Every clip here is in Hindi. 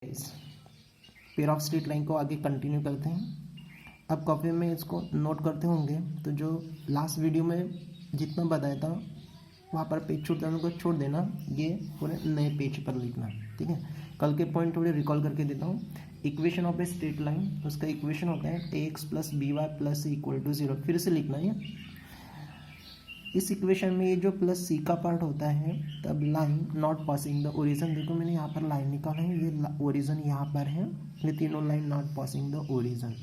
पेयर ऑफ स्ट्रेट लाइन को आगे कंटिन्यू करते हैं। अब कॉपी में इसको नोट करते होंगे तो जो लास्ट वीडियो में जितना बताया था वहाँ पर पेज छूट जाने को छोड़ देना, ये पूरे नए पेज पर लिखना। ठीक है, कल के पॉइंट थोड़े रिकॉल करके देता हूँ। Equation of a straight line, उसका इक्वेशन होता है ax plus b y plus c equal to 0। फिर से लिखना है इस इक्वेशन में ये जो प्लस सी का पार्ट होता है तब line not passing the origin. देखो मैंने यहाँ पर लाइन निकाला है, ये ओरिजिन यहाँ पर है, ये तीनों line not passing the origin.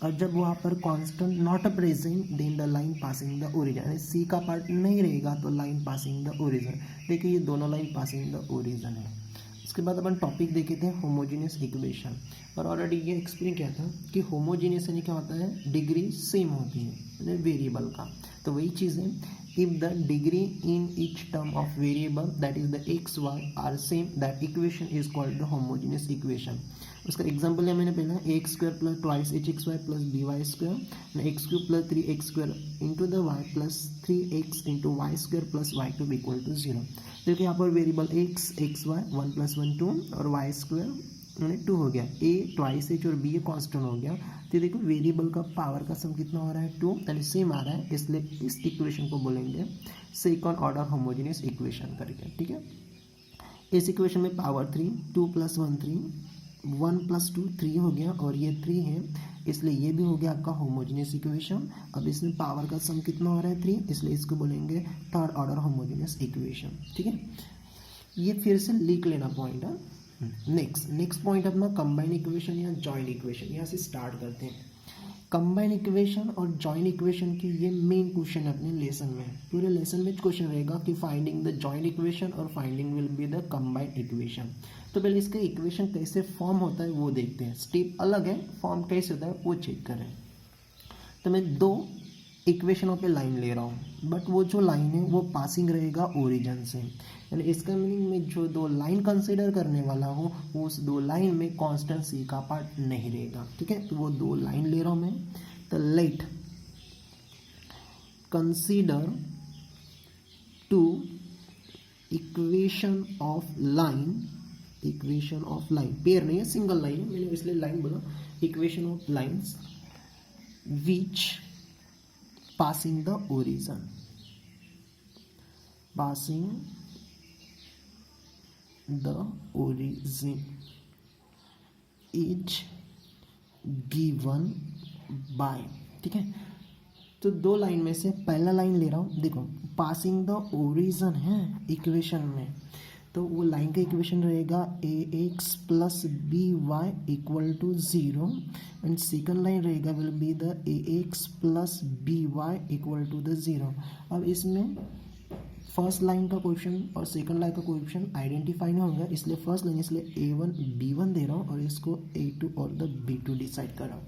और जब वहाँ पर constant not present then the line passing the origin, यानी सी का पार्ट नहीं रहेगा तो लाइन पासिंग द ओरिजिन। देखिए ये दोनों लाइन पासिंग द ओरिजिन है। उसके बाद अपन टॉपिक देखे थे होमोजीनियस इक्वेशन, और ऑलरेडी ये एक्सप्लेन किया था कि होमोजीनियस यानी क्या होता है, डिग्री सेम होती है वेरिएबल का। तो वही चीज़ है, if the degree in each term of variable that is the x y are same that equation is called the homogeneous equation. उसका एग्जाम्पल है मैंने पहला x square plus twice h x y plus b y square, x cube plus 3x square into the y plus 3x into y square plus y cube equal to 0। देखिए यहाँ पर वेरिएबल एक्स वाई 1 + 1 2 और वाई स्क्वायर 2 हो गया, ए ट्वाइस एच और बी ये कॉन्स्टेंट हो गया। तो देखो वेरिएबल का पावर का सम कितना हो रहा है 2, यानी सेम आ रहा है, इसलिए इस इक्वेशन को बोलेंगे सेकंड ऑर्डर होमोजेनियस इक्वेशन करके। ठीक है, इस इक्वेशन में पावर 3, 2 + 1 3, 1 + 2 3 हो गया और ये 3 है, इसलिए ये भी हो गया आपका होमोजेनियस इक्वेशन। अब इसमें पावर का सम कितना हो रहा है 3, इसलिए इसको बोलेंगे थर्ड ऑर्डर होमोजेनियस इक्वेशन। ठीक है, ये फिर से लिख लेना पॉइंट है। नेक्स्ट पॉइंट अपना कंबाइन इक्वेशन या जॉइंट इक्वेशन, यहाँ से स्टार्ट करते हैं। कंबाइन इक्वेशन और जॉइंट इक्वेशन की ये मेन क्वेश्चन है अपने लेसन में। पूरे लेसन में क्वेश्चन रहेगा कि फाइंडिंग द जॉइंट इक्वेशन और finding will be the combine equation. तो पहले इसका इक्वेशन कैसे फॉर्म होता है वो देखते हैं, स्टेप अलग है, फॉर्म कैसे होता है वो चेक करें। तो मैं 2 इक्वेशनों पे लाइन ले रहा हूँ, बट वो जो लाइन है वो पासिंग रहेगा ओरिजिन से, यानी इसका मीनिंग में जो 2 लाइन कंसीडर करने वाला हूँ उस 2 लाइन में कांस्टेंट सी का पार्ट नहीं रहेगा। ठीक है, तो वो 2 लाइन ले रहा हूँ मैं। तो late consider 2 equation of line, pair नहीं है, सिंगल लाइन है, मैंने इसलिए लाइन बोला, equation of lines which passing the origin is given by। ठीक है, तो 2 लाइन में से पहला लाइन ले रहा हूँ, देखो पासिंग द ओरिजिन है इक्वेशन में, तो वो लाइन का इक्वेशन रहेगा ax plus b y equal to 0 and second line रहेगा will be the ax plus b y equal to the 0। अब इसमें फर्स्ट लाइन का कोएफिशिएंट और सेकंड लाइन का कोएफिशिएंट आइडेंटिफाई नहीं होगा, इसलिए फर्स्ट लाइन इसलिए a1 b1 दे रहा हूँ और इसको a2 और द b2 डिसाइड कर रहा हूँ।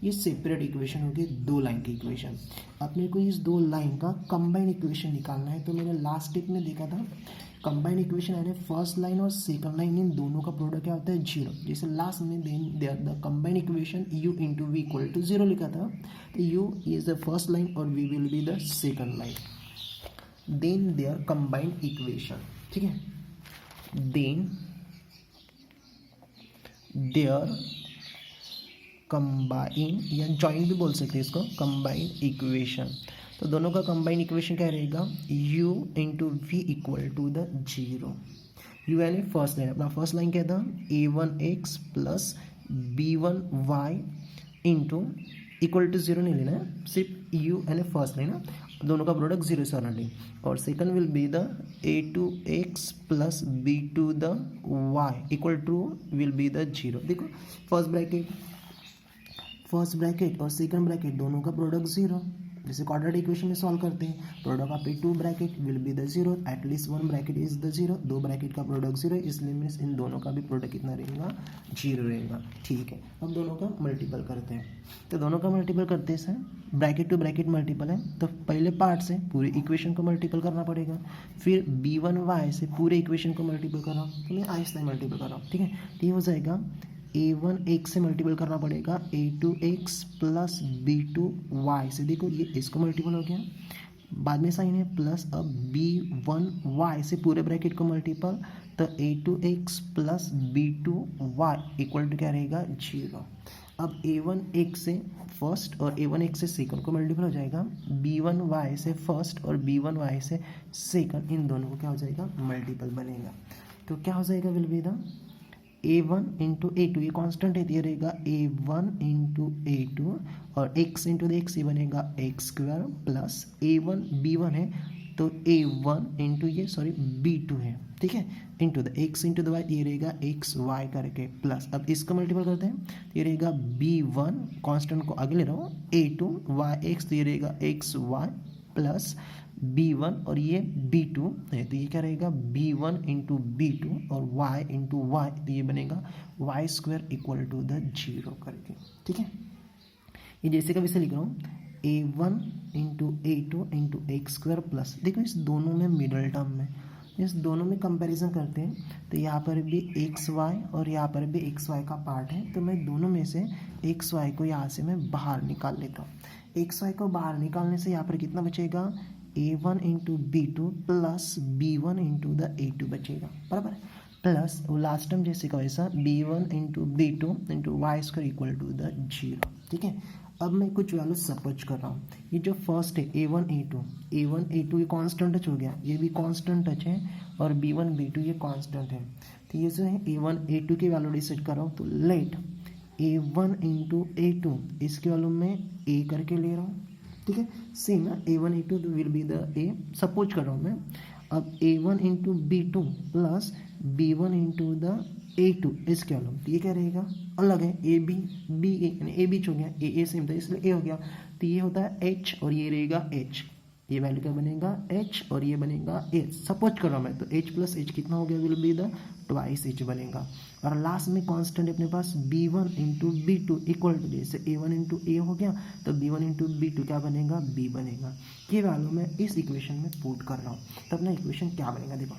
ये सेपरेट इक्वेशन होगी 2 लाइन की इक्वेशन। अपने को इस 2 लाइन का कंबाइन इक्वेशन निकालना है। तो मैंने लास्ट स्टेप में देखा था कंबाइन इक्वेशन यानी फर्स्ट लाइन और सेकंड लाइन इन दोनों का प्रोडक्ट क्या होता है 0। जैसे लास्ट में the combine equation u into v equal to 0 लिखा था, तो u is the first line और v will be the second line, then their combine equation. ठीक है, देन देयर कंबाइन या जॉइंट भी बोल सकते हैं इसको, कंबाइन इक्वेशन। तो दोनों का कंबाइन इक्वेशन क्या रहेगा u into v equal to the 0। u यानी फर्स्ट लाइन, अपना फर्स्ट लाइन क्या था a1x plus b1y into equal to 0 नहीं लेना है, सिर्फ u यानी फर्स्ट लाइन है, दोनों का प्रोडक्ट 0 से ऑलरेडी, और second will be the a2x plus b2 the y equal to will be the 0। देखो फर्स्ट ब्रैकेट और सेकंड ब्रैकेट दोनों का प्रोडक्ट 0, जैसे क्वाड्रेटिक इक्वेशन में सॉल्व करते हैं, product of A 2 bracket will be the 0, at least 1 bracket is the 0, 2 bracket का प्रोडक्ट 0, इसलिए मीन्स इन दोनों का भी प्रोडक्ट कितना रहेगा 0 रहेगा। ठीक है, अब दोनों का मल्टीपल करते हैं। तो दोनों का मल्टीपल करते हैं, ब्रैकेट टू ब्रैकेट मल्टीपल है, तो पहले पार्ट से पूरे इक्वेशन को मल्टीपल करना पड़ेगा, फिर b1y से पूरे इक्वेशन को मल्टीपल कर रहा हूँ, तो मैं आहिस्ता मल्टीपल कर रहा हूँ। ठीक है, तो ये हो जाएगा a1x से मल्टीपल करना पड़ेगा a2x प्लस b2y से, देखो ये इसको मल्टीपल हो गया, बाद में साइन है प्लस, अब b1y से पूरे ब्रैकेट को मल्टीपल तो a2x plus b2y equal to क्या रहेगा 0। अब a1x से फर्स्ट और a1x से सेकंड को मल्टीपल हो जाएगा, b1y से फर्स्ट और b1y से सेकंड, इन दोनों को क्या हो जाएगा मल्टीपल बनेगा। तो क्या हो जाएगा will be the a1 into a2, ये कॉन्स्टेंट है, ये रहेगा a1 इंटू a2 और x इंटू x ये बनेगा x square plus a1 b1 है तो a1 इंटू ये b2 है, ठीक है, into the x into the y, ये रहेगा x y करके प्लस, अब इसको मल्टीपल करते हैं तो ये रहेगा b1 कॉन्स्टेंट को आगे ले रहा हूँ a2 yx, तो ये रहेगा x y प्लस b1 और ये b2 है तो ये क्या रहेगा b1 इंटू b2 और y इंटू y, तो ये बनेगा y square equal to the 0 करके, ठीक है। ये जैसे कभी से लिख रहा हूँ a1 into a2 into x square plus, देखो इस दोनों में मिडल टर्म में, इस दोनों में कंपैरिजन करते हैं तो यहाँ पर भी एक्स वाई और यहाँ पर भी एक्स वाई का पार्ट है, तो मैं दोनों में से एक्स वाई को यहाँ से मैं बाहर निकाल लेता हूँ। एक्स वाई को बाहर निकालने से यहाँ पर कितना बचेगा a1 into b2 plus b1 into the a2 बचेगा, बराबर, प्लस वो लास्ट टाइम जैसे का वैसा b1 into b2 into y square equal to the 0, ठीक है। अब मैं कुछ वैल्यू सपोज कर रहा हूँ, ये जो फर्स्ट है a1 a2 ये कांस्टेंट टच हो गया, ये भी कांस्टेंट टच है और b1 b2 ये कांस्टेंट है, तो ये जो है a1 a2 की वैल्यू डिसाइड कर रहा हूँ, तो लेट a1 इंटू a2 इसकी वैल्यू मैं a करके ले रहा हूँ, ठीक है, सेम है a1 a2 will be the a suppose कर रहा हूँ मैं। अब a1 into b2 plus b1 into the a2 इसके अलग, तो ये क्या रहेगा अलग है, ए बी बी ए यानी ए बीच हो गया, ए सेम था इसलिए ए हो गया, तो ये होता है h और ये रहेगा h, ये वैल्यू क्या बनेगा h और ये बनेगा h, सपोज कर रहा हूँ मैं, तो h प्लस h कितना हो गया will be the twice h बनेगा। और लास्ट में कांस्टेंट अपने पास b1 into b2 equal to, जैसे a1 इंटू ए हो गया तो b1 इंटू b2 क्या बनेगा b बनेगा। ये वैल्यू मैं इस इक्वेशन में पुट कर रहा हूँ, तो अपना इक्वेशन क्या बनेगा देखो,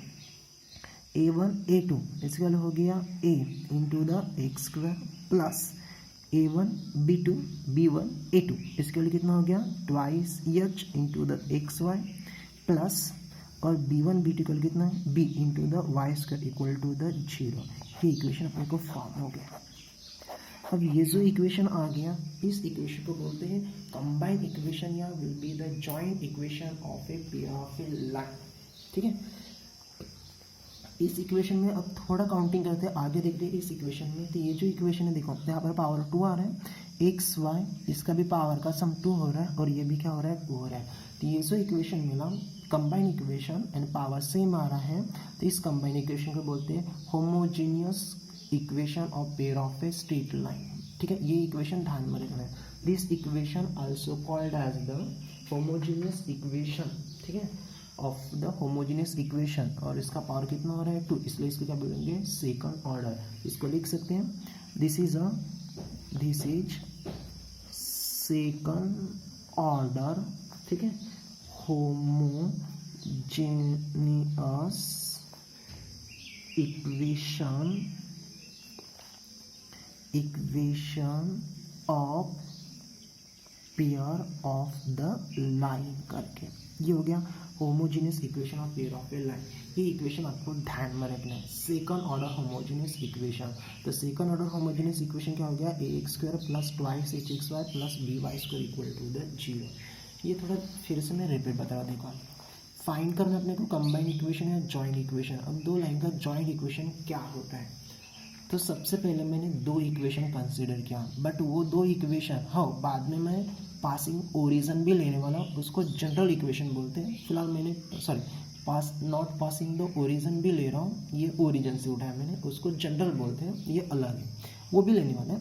a1 a2 इसकी वैल्यू हो गया a into the x square plus a1 b2 b1 a2 इसके वैल्यू कितना हो गया twice h into the x y plus और b1 b2 का कितना है b into the y square equal to the 0। ये इक्वेशन अपने को फॉर्म हो गया। अब ये जो इक्वेशन आ गया, इस इक्वेशन को बोलते हैं कंबाइंड इक्वेशन या will be the joint equation of a pair of a line, ठीक है। इस इक्वेशन में अब थोड़ा काउंटिंग करते हैं, आगे देखते हैं इस इक्वेशन में। तो ये जो इक्वेशन है देखो यहाँ पर पावर 2 आ रहा है, एक्स वाई इसका भी पावर का सम 2 हो रहा है और ये भी क्या हो रहा है 2 हो रहा है। तो ये जो इक्वेशन मिला combined equation and power same आ रहा है, तो इस कंबाइंड इक्वेशन को बोलते हैं homogeneous equation of pair of a straight line, ठीक है। ये इक्वेशन ध्यान में रखना है, this equation also called as the homogeneous equation, ठीक है, ऑफ द होमोजीनियस इक्वेशन। और इसका पावर कितना हो रहा है 2, इसलिए इसको क्या बोलेंगे सेकंड ऑर्डर। इसको लिख सकते हैं दिस इज सेकंड ऑर्डर, ठीक है, homogeneous equation of pair of the line करके, ये हो गया homogeneous equation of pair of a line. ये इक्वेशन आपको ध्यान में रखना है, सेकंड ऑर्डर होमोजीनियस इक्वेशन। तो सेकंड ऑर्डर होमोजीनियस इक्वेशन क्या हो गया a x square plus twice h x y plus b y square equal to the 0। ये थोड़ा फिर से मैं रिपीट बता रहा, देखो फाइंड करना अपने को कंबाइंड इक्वेशन या जॉइंट इक्वेशन। अब दो लाइन का जॉइंट इक्वेशन क्या होता है, तो सबसे पहले मैंने दो इक्वेशन कंसीडर किया, बट वो दो इक्वेशन हाँ बाद में मैं पासिंग ओरिजिन भी लेने वाला हूँ, उसको जनरल इक्वेशन बोलते हैं। फिलहाल मैंने नॉट पासिंग द ओरिजिन भी ले रहा हूँ, ये ओरिजिन से उठाया मैंने, उसको जनरल बोलते हैं, ये अलग है, वो भी लेने वाला है,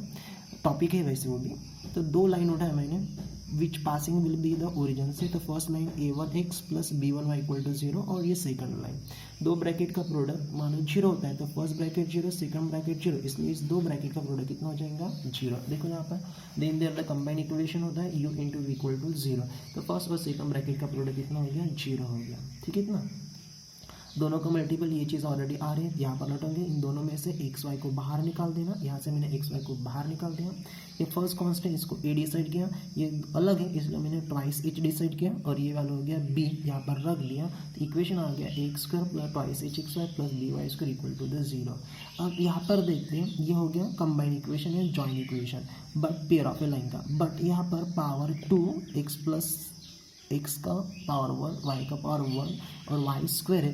टॉपिक है वैसे वो भी। तो दो लाइन उठाया मैंने which passing will be the origin से, तो first line a1x plus b1y equal to 0 और ये सेकंड लाइन, दो ब्रैकेट का प्रोडक्ट मानो 0 होता है, तो फर्स्ट ब्रैकेट 0 सेकंड ब्रैकेट 0, इसलिए इस दो ब्रैकेट का प्रोडक्ट कितना हो जाएगा 0। देखो यहाँ पर then their the combined equation होता है u into v equal to 0, तो फर्स्ट और सेकंड ब्रैकेट का प्रोडक्ट कितना हो गया 0 हो गया, ठीक है इतना। दोनों का मल्टीपल ये चीज़ ऑलरेडी आ रही है, यहाँ पर लौटेंगे, इन दोनों में से एक्स वाई को बाहर निकाल देना, यहाँ से मैंने एक्स वाई को बाहर निकाल दिया। ये फर्स्ट कांस्टेंट इसको ए डिसाइड किया, ये अलग है इसलिए मैंने ट्वाइस एच डिसाइड किया, और ये वाला हो गया बी, यहाँ पर रख लिया, तो इक्वेशन आ गया x square plus twice h x y plus b y square equal to the zero. अब यहाँ पर देखते हैं, ये हो गया कंबाइंड इक्वेशन या joint equation but pair of a line का, बट यहाँ पर पावर 2x प्लस एक्स का पावर 1 वाई का पावर 1 और वाई स्क्वायर है,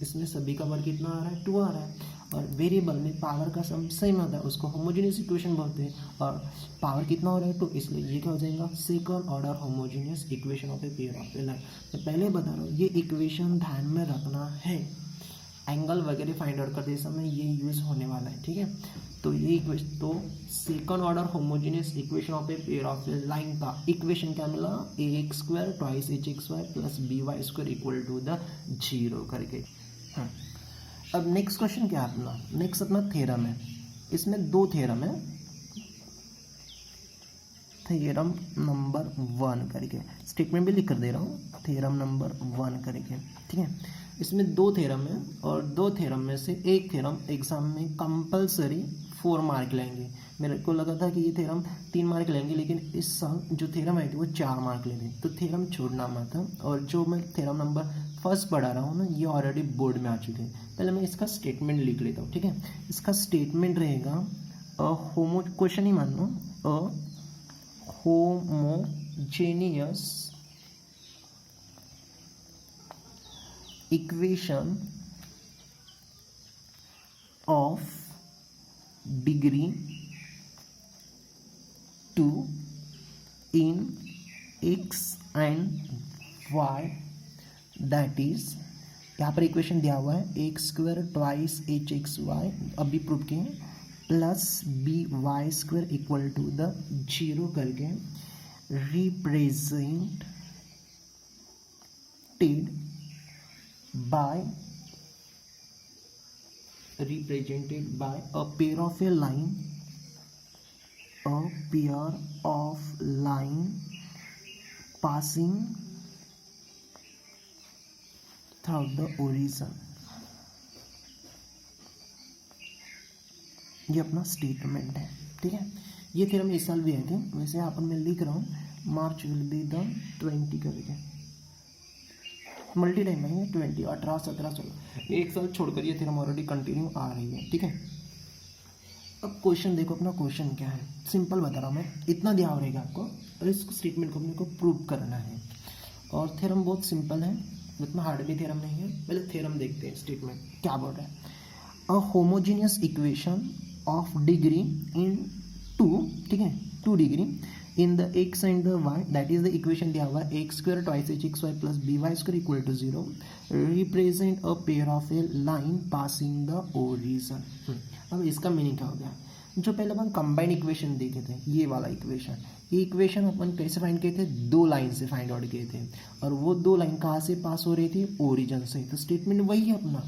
इसमें सभी का वर्ग कितना आ रहा है 2 आ रहा है, और वेरिएबल में पावर का सम सेम आता है, उसको होमोजेनियस इक्वेशन बोलते हैं, और पावर कितना हो रहा है 2, इसलिए ये क्या हो जाएगा second order homogeneous equation of a pair of a line. मैं पहले बता रहा हूँ ये इक्वेशन ध्यान में रखना है, एंगल वगैरह फाइंड आउट करते समय ये यूज़ होने वाला है, ठीक है। तो ये इक्वेशन, तो second order homogeneous equation of a pair of a line का इक्वेशन क्या मिला, a x square twice h x y plus b y square equal to the zero करके। अब नेक्स्ट क्वेश्चन क्या है अपना, नेक्स्ट अपना थ्योरम है, इसमें दो थ्योरम है, थ्योरम नंबर 1 करके स्टेटमेंट भी लिख कर दे रहा हूँ, थ्योरम नंबर 1 करके, ठीक है। इसमें दो थ्योरम है, और दो थ्योरम में से एक थ्योरम एग्जाम में कंपलसरी 4 मार्क लेंगे। मेरे को लगा था कि ये थ्योरम 3 मार्क लेंगे, लेकिन इस साल जो थ्योरम आई थी वो 4 मार्क ले थे, तो थ्योरम छोड़ना मत है। और जो मैं थ्योरम नंबर फर्स्ट पढ़ा रहा हूँ ना, ये ऑलरेडी बोर्ड में आ चुके हैं। पहले मैं इसका स्टेटमेंट लिख लेता हूँ, ठीक है। इसका स्टेटमेंट रहेगा क्वेश्चन ही मान लो, homogeneous equation of degree 2 in x and y, that is, यहाँ पर इक्वेशन दिया हुआ है x square twice h x y, अभी प्रूव किए, plus b y square equal to the zero करके represented by a pair of a line, passing throughout the origin। ये अपना स्टेटमेंट है, ठीक है। ये थ्योरम इस साल भी आए थे, वैसे यहाँ पर मैं लिख रहा हूँ मार्च विल बी द 20 करके, मल्टी टाइम है 20, 18, 17, 16, एक साल छोड़कर ये थ्योरम ऑलरेडी कंटिन्यू आ रही है, ठीक है। अब क्वेश्चन देखो, अपना क्वेश्चन क्या है, सिंपल बता रहा हूँ मैं, इतना दिया रहेगा आपको, और इस स्टेटमेंट को अपने को प्रूव करना है, और थ्योरम बहुत सिंपल है, इतना हार्ड भी थ्योरम नहीं है। पहले थ्योरम देखते हैं, स्टेटमेंट क्या बोल रहा है, a homogeneous equation of degree in 2, ठीक है, 2 degree in the x and the y, that is the equation दिया हुआ है x square twice h x y plus b y square equal to 0, represent a pair of a line passing the origin. अब इसका मीनिंग क्या हो गया, जो पहले अपन कंबाइंड इक्वेशन देखे थे, ये वाला इक्वेशन, ये इक्वेशन अपन कैसे फाइंड किए थे, 2 लाइन से फाइंड आउट किए थे, और वो 2 लाइन कहाँ से पास हो रही थी, ओरिजिन से। तो स्टेटमेंट वही है अपना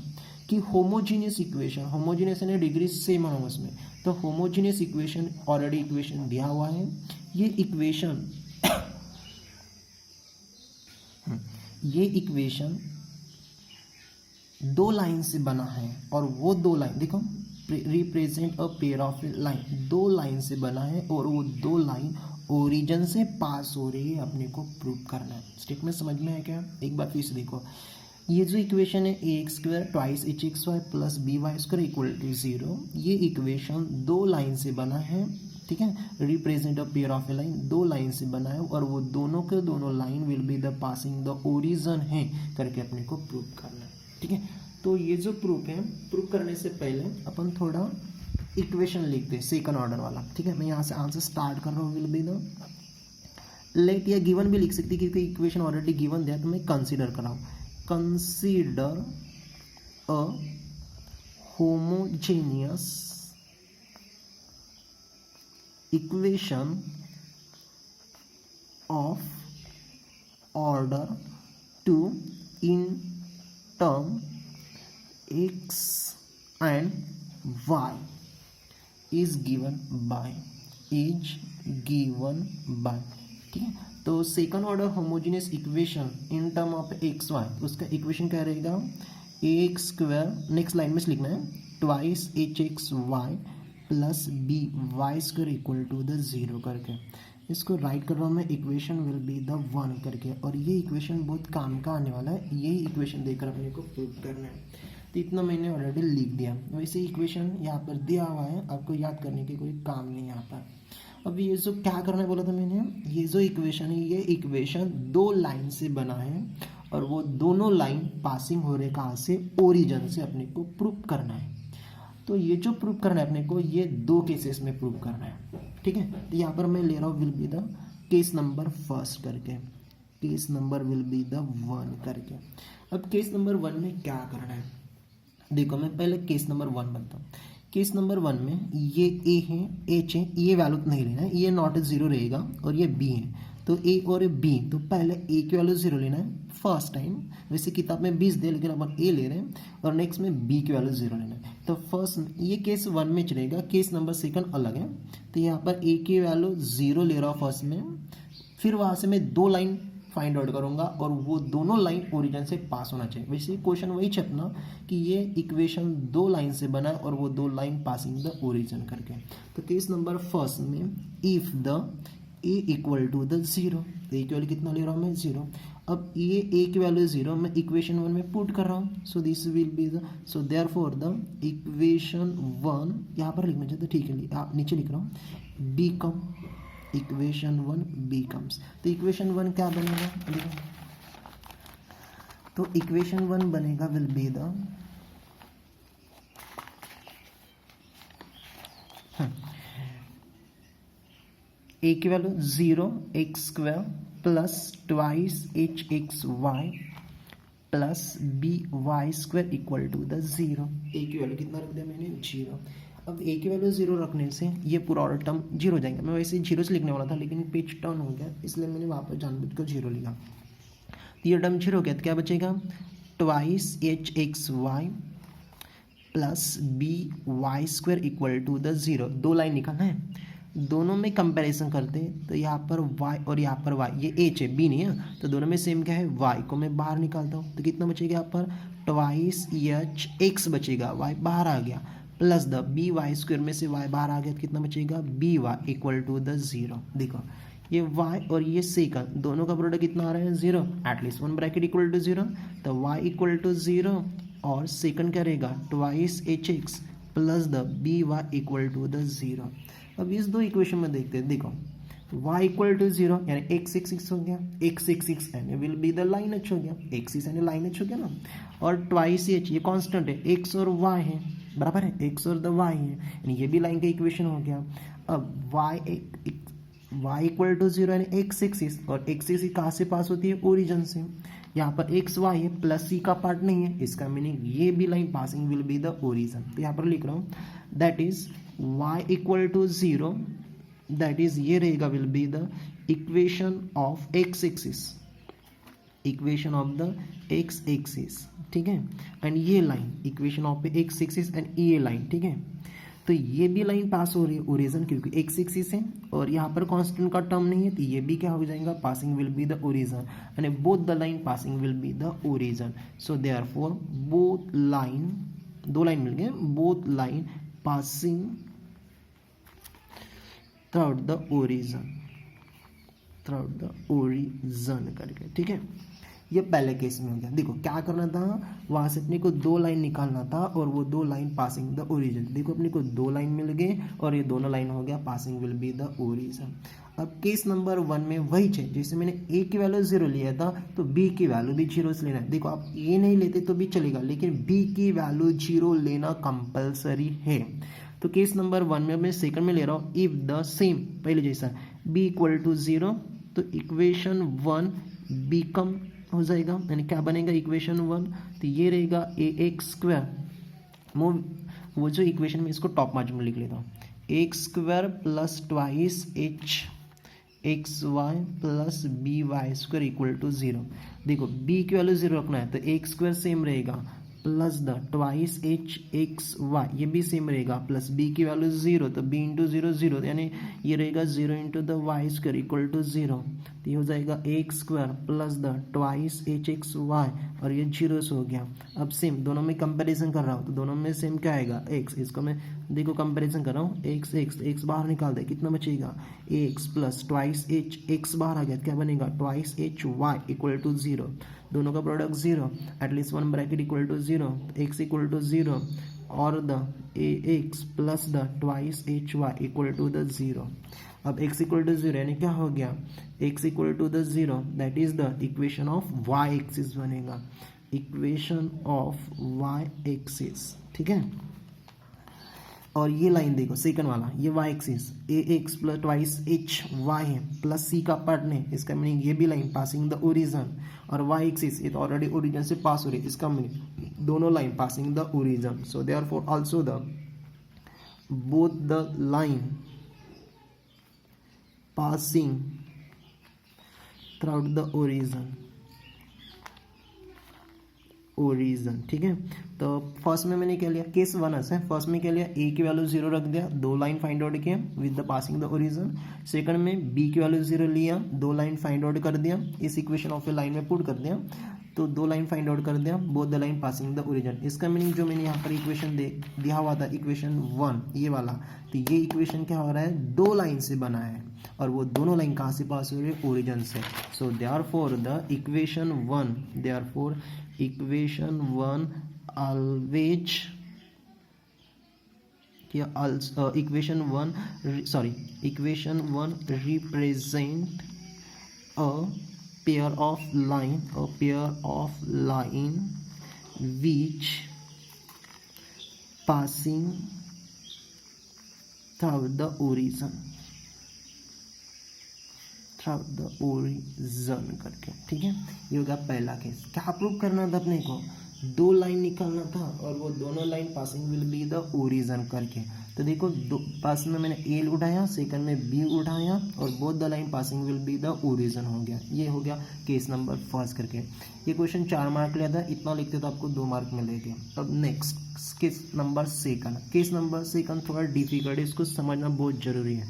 कि होमोजीनियस इक्वेशन, होमोजीनियस यानी डिग्री सेम है उसमें, तो होमोजीनियस इक्वेशन ऑलरेडी इक्वेशन दिया हुआ है, ये इक्वेशन 2 लाइन से बना है, और वो 2 लाइन देखो, represent a pair of line, 2 line से बना है, और वो 2 लाइन ओरिजिन से पास हो रही है, अपने को प्रूव करना है। स्टेटमेंट समझ में है क्या, एक बार फिर से देखो, ये जो इक्वेशन है a x square twice h x y plus b y square equal to 0, ये इक्वेशन 2 लाइन से बना है, ठीक है, represent a pair of a line, 2 line से बना है, और वो दोनों के दोनों line will be the passing the origin है करके अपने को प्रूव करना है, ठीक है। तो ये जो प्रूफ है, प्रूव करने से पहले अपन थोड़ा इक्वेशन लिखते हैं सेकंड ऑर्डर वाला, ठीक है। मैं यहाँ से आंसर स्टार्ट कर रहा हूँ, विल बी द लेट, या गिवन भी लिख सकती, क्योंकि इक्वेशन ऑलरेडी गिवन दिया, तो मैं कंसीडर कर रहा हूँ, consider a homogeneous equation of order 2 in term x and y is given by, ठीक है। तो second order homogeneous equation in term of x y, उसका इक्वेशन क्या रहेगा, एक्स स्क्वायर, नेक्स्ट लाइन में लिखना है twice h x y plus b y square equal to the 0 करके। इसको राइट कर रहा हूँ मैं, इक्वेशन विल बी द 1 करके। और ये इक्वेशन बहुत काम का आने वाला है, यही इक्वेशन देकर अपने को प्रूव करना है। तो इतना मैंने ऑलरेडी लिख दिया। वैसे इक्वेशन यहाँ पर दिया हुआ है, आपको याद करने की कोई काम नहीं यहाँ पर। अब ये जो क्या करना है बोला था मैंने, ये जो इक्वेशन है ये इक्वेशन 2 लाइन से बना है और वो दोनों लाइन पासिंग हो रहे कहाँ से, ओरिजिन से अपने को प्रूव करना है। तो ये जो प्रूव करना है अपने को, ये 2 केसेस में प्रूव करना है, ठीक है। तो यहाँ पर मैं ले रहा हूँ will be the case number first करके, case number will be the 1 करके। अब केस नंबर 1 में क्या करना है, देखो मैं पहले केस नंबर 1 बनता हूँ। केस नंबर 1 में ये ए है, एच है, ये वैल्यू नहीं लेना है, ये नॉट 0 रहेगा और ये बी है। तो ए और बी, तो पहले ए की वैल्यू 0 लेना है फर्स्ट टाइम। वैसे किताब में 20 दे, लेकिन अपन ए ले रहे हैं। और नेक्स्ट में बी की वैल्यू 0 लेना है। तो फर्स्ट ये केस 1 में चलेगा, केस नंबर सेकंड अलग है। तो यहाँ पर ए की वैल्यू 0 ले रहा हूँ फर्स्ट में, फिर वहाँ से मैं 2 लाइन फाइंड आउट करूंगा और वो दोनों लाइन ओरिजिन से पास होना चाहिए। वैसे क्वेश्चन वही छपना कि ये इक्वेशन 2 लाइन से बना है और वो 2 लाइन पासिंग द ओरिजिन करके। तो केस नंबर फर्स्ट में if the a equal to the 0, तो ए की वैल्यू कितना ले रहा हूँ मैं 0। अब ये ए की वैल्यू 0 मैं इक्वेशन 1 में पुट कर रहा हूँ। So this will be the, so therefore the equation 1 यहाँ पर लिखना चाहिए, ठीक है नीचे लिख रहा हूँ बीकम, इक्वेशन 1 becomes। तो इक्वेशन 1 क्या बनेगा, देखो तो इक्वेशन 1 बनेगा विल बी द ए की value 0 x square plus twice h x y plus b y square equal to the 0। A की वैल्यू कितना रख दिया मैंने 0। अब ए की वैल्यू 0 रखने से ये पूरा और टर्म 0 हो जाएगा। मैं वैसे 0 से लिखने वाला था, लेकिन पेज टर्न हो गया, इसलिए मैंने वहाँ पर जानबूझ कर 0 लिखा। तो ये टर्म 0 हो गया, तो क्या बचेगा twice h x y plus b y square equal to the 0। 2 line निकालना है, दोनों में कंपैरिजन करते हैं। तो यहाँ पर y और यहाँ पर y, ये एच है b नहीं है, तो दोनों में सेम क्या है y को मैं बाहर निकालता हूँ। तो कितना बचेगा यहाँ पर ट्वाइस एच एक्स बचेगा, y बाहर आ गया, plus the b y square में से y बाहर आ गया, तो कितना बचेगा b y equal to the 0। देखो ये y और ये सेकंड दोनों का प्रोडक्ट कितना आ रहा है 0, एटलीस्ट 1 ब्रैकेट इक्वल टू 0। तो y इक्वल टू 0 और सेकंड क्या रहेगा twice h x plus the b y equal to the 0। अब इस 2 इक्वेशन में देखते हैं, देखो y इक्वल टू 0 यानी x एक्सिस हो गया, x एक्सिस यानी will be the line H हो गया, एक्सिस यानी लाइन एच हो गया ना। और ट्वाइस एच ये कांस्टेंट है, x और y है, बराबर है, x और द y है, यानी ये भी लाइन का इक्वेशन हो गया। अब y इक्वल टू 0 यानी x एक्सिस, और x एक्सिस कहाँ से पास होती है ओरिजिन से। यहाँ पर एक्स वाई है, प्लस सी का पार्ट नहीं है, इसका मीनिंग ये भी line passing will be the origin. तो यहाँ पर लिख रहा हूँ that is y equal to 0, that is ये रहेगा will be the equation of x axis, equation of the x axis, ठीक है। एंड ये line equation of x axis and ये लाइन, ठीक है। तो ये भी लाइन पास हो रही है ओरिजिन, क्योंकि एक्स एक्सिस है और यहाँ पर कांस्टेंट का टर्म नहीं है, तो ये भी क्या हो जाएगा passing will be the origin, and both the line passing will be the origin. So therefore both line, 2 line मिल गए, both line passing through the origin, through the origin करके, ठीक है। ये पहले केस में हो गया। देखो क्या करना था, वहां से अपने को 2 लाइन निकालना था और वो 2 लाइन पासिंग द ओरिजिन। देखो अपने को 2 लाइन मिल गए और ये दोनों लाइन हो गया passing will be the origin. अब केस नंबर 1 में वही है, जैसे मैंने a की वैल्यू 0 लिया था तो b की वैल्यू भी 0 से लेना है। देखो आप a नहीं लेते तो भी चलेगा, लेकिन b की वैल्यू 0 लेना कंपल्सरी है। तो केस नंबर 1 में मैं सेकंड में ले रहा हूँ इफ द सेम पहले जैसा b इक्वल टू 0, तो इक्वेशन 1 बीकम हो जाएगा, यानी क्या बनेगा इक्वेशन 1, तो ये रहेगा ए एक्स स्क्वायर, वो जो इक्वेशन में इसको टॉप मार्जिन में लिख लेता हूँ, x square plus twice h x y plus b y square equal to 0। देखो b की वैल्यू 0 रखना है तो एक्स स्क्वायर सेम रहेगा plus the twice h x y, ये भी सेम रहेगा, प्लस बी की वैल्यू 0 तो बी इंटू 0 0, यानी ये रहेगा 0 into the y square equal to 0, तो ये हो जाएगा x square plus the twice h x y, और ये 0 से हो गया। अब सेम दोनों में कंपैरिजन कर रहा हूँ तो दोनों में सेम क्या आएगा, एक्स, इसको मैं देखो कंपैरिजन कर रहा हूँ, एक्स एक्स एक्स बाहर निकाल दे, कितना बचेगा x plus twice h x बाहर आ गया, क्या बनेगा twice h y equal to 0, दोनों का product 0, at least one bracket equal to 0, x equal to 0 और the a x plus the twice h y equal to the 0। अब x इक्वल टू 0 यानी क्या हो गया, x equal to the 0, that is the equation of y axis बनेगा, इक्वेशन ऑफ y एक्सिस, ठीक है। और ये लाइन देखो सेकंड वाला, ये y axis a x plus twice h y है, प्लस c का पार्ट नहीं, इसका मीनिंग ये भी लाइन पासिंग द ओरिजन, और y एक्सिस ये तो ऑलरेडी ओरिजन से पास हो रही है, इसका मीनिंग दोनों line passing the origin, so therefore also the both the line passing throughout the origin, ठीक है। तो फर्स्ट में मैंने क्या लिया, केस 1 है, फर्स्ट में क्या लिया, ए की वैल्यू 0 रख दिया, 2 लाइन फाइंड आउट किया with the passing the origin. Second में बी की वैल्यू 0 लिया, 2 लाइन फाइंड आउट कर दिया, इस इक्वेशन ऑफ ए लाइन में पुट कर दिया, तो 2 लाइन फाइंड आउट कर दिया, both the line passing the origin. इसका मीनिंग जो मैंने यहाँ पर इक्वेशन दिया हुआ था, इक्वेशन 1 ये वाला, तो ये इक्वेशन क्या हो रहा है, 2 लाइन से बना है, और वो दोनों लाइन कहाँ से पास हो रही है, ओरिजिन से। So therefore the equation 1, therefore equation 1 always या equation 1 represent a pair of line which passing through the origin करके, ठीक है। ये होगा पहला केस। क्या प्रूव करना था अपने को, 2 लाइन निकालना था, और वो दोनों line passing will be the origin करके। तो देखो पास में मैंने ए उठाया, सेकंड में बी उठाया, और both the line passing will be the origin हो गया। ये हो गया केस नंबर फर्स्ट करके। ये क्वेश्चन 4 मार्क लिया था, इतना लिखते तो आपको 2 मार्क मिलेंगे। अब next case number second. Case number second थोड़ा डिफिकल्ट है, इसको समझना बहुत जरूरी है।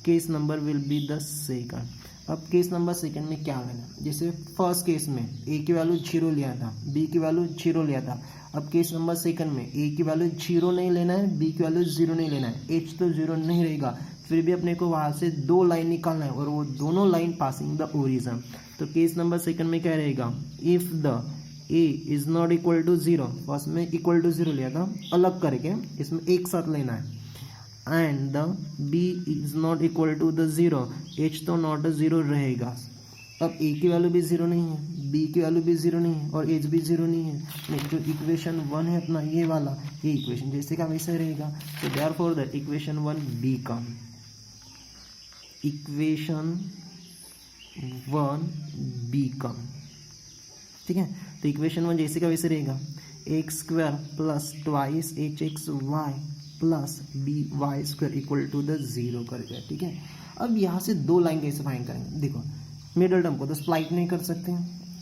Case number will be the second. अब केस नंबर सेकंड में क्या लेना, जैसे फर्स्ट केस में ए की वैल्यू 0 लिया था, बी की वैल्यू 0 लिया था। अब केस नंबर सेकंड में ए की वैल्यू 0 नहीं लेना है, बी की वैल्यू 0 नहीं लेना है, एच तो 0 नहीं रहेगा, फिर भी अपने को वहाँ से 2 लाइन निकालना है, और वो दोनों लाइन पासिंग द ओरिजिन। तो केस नंबर सेकंड में क्या रहेगा, if the a is not equal to 0, first में इक्वल टू 0 लिया था, अलग करके इसमें एक साथ लेना है, and the b is not equal to the 0, h तो नॉट 0 रहेगा। अब a की वैल्यू भी 0 नहीं है, b की वैल्यू भी 0 नहीं है, और h भी 0 नहीं है। लेकिन जो इक्वेशन 1 है अपना ये वाला, ये इक्वेशन जैसे का वैसे रहेगा। तो therefore the equation 1 become, equation 1 become, ठीक है। तो इक्वेशन 1 जैसे का वैसे रहेगा, x square plus twice h x y plus b y square equal to the 0 कर गया, ठीक है। अब यहाँ से 2 लाइन कैसे फाइंड करेंगे, देखो मिडल टर्म को तो स्प्लाइट नहीं कर सकते,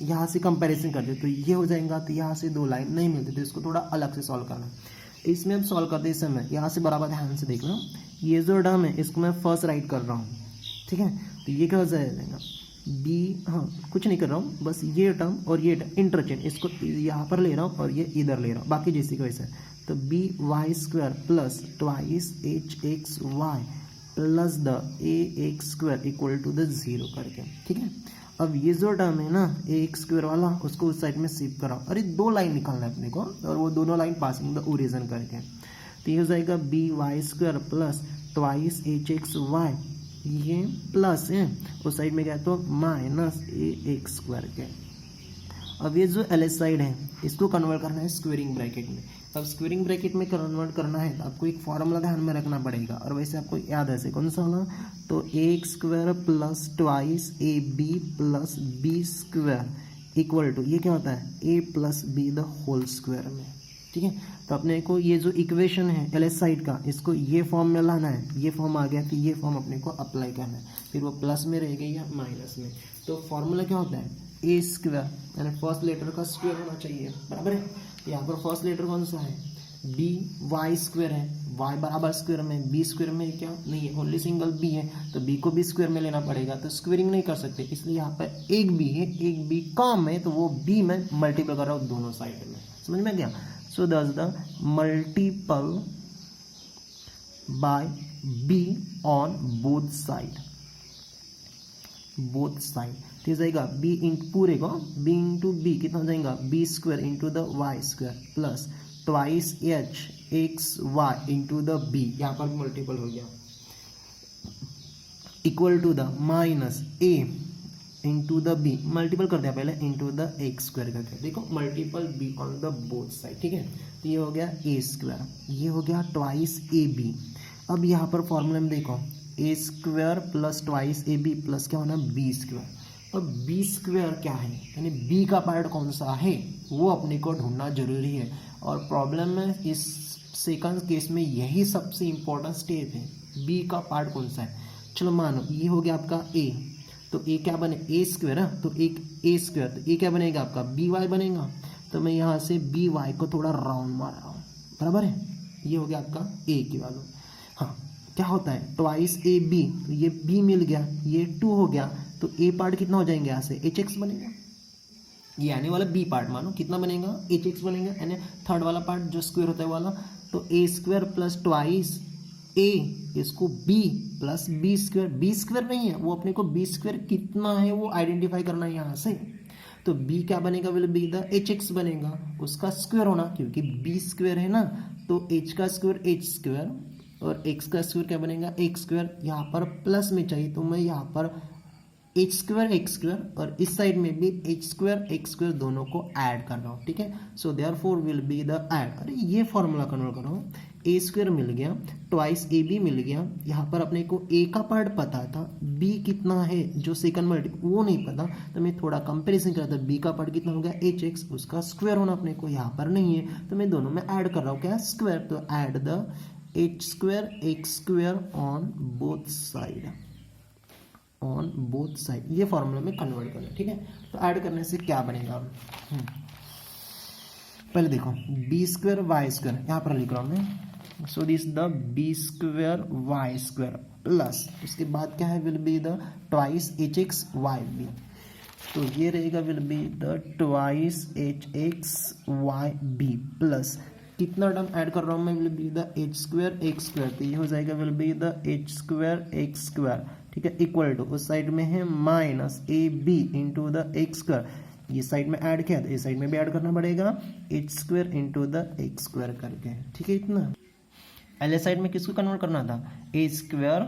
यहाँ से कंपैरिजन करते तो ये हो जाएगा, तो यहाँ से 2 लाइन नहीं मिलती, तो इसको थोड़ा अलग से सॉल्व करना। इसमें अब सॉल्व करते इस समय यहाँ से बराबर ध्यान से देखना, ये जो टर्म है इसको मैं फर्स्ट राइट कर रहा हूँ, ठीक है। तो ये क्या हो जाएगा, बी, हाँ कुछ नहीं कर रहा हूँ, बस ये टर्म और ये टर्म इंटरचेंज, इसको यहाँ पर ले रहा हूँ और ये इधर ले रहा हूँ, बाकी जैसे का वैसे। तो b y square plus twice h x y plus the a x square equal to the 0 करके, ठीक है। अब ये जो टर्म है ना ए एक्स स्क्वायर वाला, उसको उस साइड में शिफ्ट कराओ, और ये 2 लाइन निकालना है अपने को, और वो दोनों लाइन पासिंग द ओरिजिन करके। तो ये हो जाएगा b y square plus twice h x y, ये प्लस है, उस साइड में क्या है तो माइनस ए एक्स स्क्वायर के। अब ये जो एल साइड है इसको कन्वर्ट करना है स्क्वेयरिंग ब्रैकेट में। अब स्क्वेयरिंग ब्रैकेट में कन्वर्ट करना है तो आपको एक फॉर्मूला ध्यान में रखना पड़ेगा, और वैसे आपको याद है कौन सा वाला, तो a square plus twice a b plus b square equal to, ये क्या होता है a plus b the whole square में, ठीक है। तो अपने को ये जो इक्वेशन है एल साइड का, इसको ये फॉर्म में लाना है, ये फॉर्म आ गया तो ये फॉर्म अपने को अप्लाई करना है, फिर वो प्लस में रहेगा या माइनस में। तो फॉर्मूला क्या होता है ए स्क्वायर, यानी फर्स्ट लेटर का स्क्वायर होना चाहिए, बराबर है। यहाँ पर फर्स्ट लेटर कौन सा है, बी, वाई स्क्वायर है, वाई बराबर स्क्वायर में, बी स्क्वायर में क्या नहीं है, ओनली सिंगल बी है, तो बी को भी स्क्वायर में लेना पड़ेगा, तो स्क्वेयरिंग नहीं कर सकते, इसलिए यहाँ पर एक बी है, एक बी कम है, तो वो बी में मल्टीपल कर रहा हूँ दोनों साइड में, समझ में गया। So that's the multiple bye be on both side, both side, तो जाएगा बी इन पूरे को बी इंटू बी कितना हो जाएगा, b square into the y square plus twice h x y into the b, यहाँ पर मल्टीपल हो गया, equal to the minus a into the b, multiple कर दिया पहले इंटू द एक्स स्क्वायर करके, देखो multiple b on the both side, ठीक है। तो ये हो गया ए स्क्वायर, ये हो गया ट्वाइस ए बी। अब यहाँ पर फॉर्मूला में देखो a square plus twice a b plus क्या होना बी स्क्वायर। अब बी स्क्वायर क्या है, यानी बी का पार्ट कौन सा है वो अपने को ढूंढना जरूरी है, और प्रॉब्लम में इस सेकंड केस में यही सबसे इम्पोर्टेंट स्टेप है, बी का पार्ट कौन सा है। चलो मानो ये हो गया आपका ए, तो ए क्या बने, ए स्क्वायर है, तो एक ए स्क्वायर, तो ए क्या बनेगा आपका बी वाई बनेगा, तो मैं यहाँ से बी वाई को थोड़ा राउंड मार रहा हूँ, बराबर है, ये हो गया आपका ए की वैल्यू। हाँ क्या होता है ट्वाइस ए बी, तो ये बी मिल गया, ये 2 हो गया, तो ए पार्ट कितना हो जाएंगे यहाँ से एच एक्स बनेगा, ये आने वाला बी पार्ट मानो कितना बनेगा एच एक्स बनेगा, यानी थर्ड वाला पार्ट जो स्क्वायर होता है वाला, तो a square plus twice a, इसको b plus b square, b square नहीं है वो अपने को बी स्क्वायर कितना है वो आइडेंटिफाई करना है यहाँ से, तो बी क्या बनेगा will be the h x बनेगा, उसका स्क्वायर होना, क्योंकि बी स्क्वायर है ना, तो एच का स्क्वायर एच स्क्वायर और एक्स का स्क्वायर क्या बनेगा एक्स स्क्वायर, यहाँ पर प्लस में चाहिए तो मैं यहाँ पर एच स्क्वायर एक्स स्क्वायर और इस साइड में भी एच स्क्वायर एक्स स्क्वायर दोनों को ऐड कर रहा हूँ, ठीक है। So therefore will be the add, अरे ये फॉर्मूला कन्वर्ट कर रहा हूँ, ए स्क्वायर मिल गया, ट्वाइस ए बी मिल गया, यहाँ पर अपने को ए का पार्ट पता था, बी कितना है जो सेकंड मल्टी वो नहीं पता, तो मैं थोड़ा कंपेरिजन करता, बी का पार्ट कितना हो गया एच एक्स, उसका स्क्वायर होना अपने को यहाँ पर नहीं है, तो मैं दोनों में ऐड कर रहा हूँ क्या स्क्वायर, तो add the h square x square on both side, on both side, ये फॉर्मूला में कन्वर्ट करना, ठीक है। तो ऐड करने से क्या बनेगा, पहले देखो बी स्क्वायर वाई स्क्वायर यहाँ पर लिख रहा हूँ मैं, so this the b square y square plus उसके बाद क्या है will be the twice h x y b, तो ये रहेगा will be the twice h x y b plus कितना टर्म ऐड कर रहा हूँ मैं will be the h square x square, तो ये हो जाएगा will be the h square x square, ठीक है, इक्वल टू उस साइड में है minus a b into the x square, ये साइड में ऐड किया तो इस साइड में भी ऐड करना पड़ेगा h square into the x square करके, ठीक है। इतना पहले साइड में किसको कन्वर्ट करना था ए स्क्वायर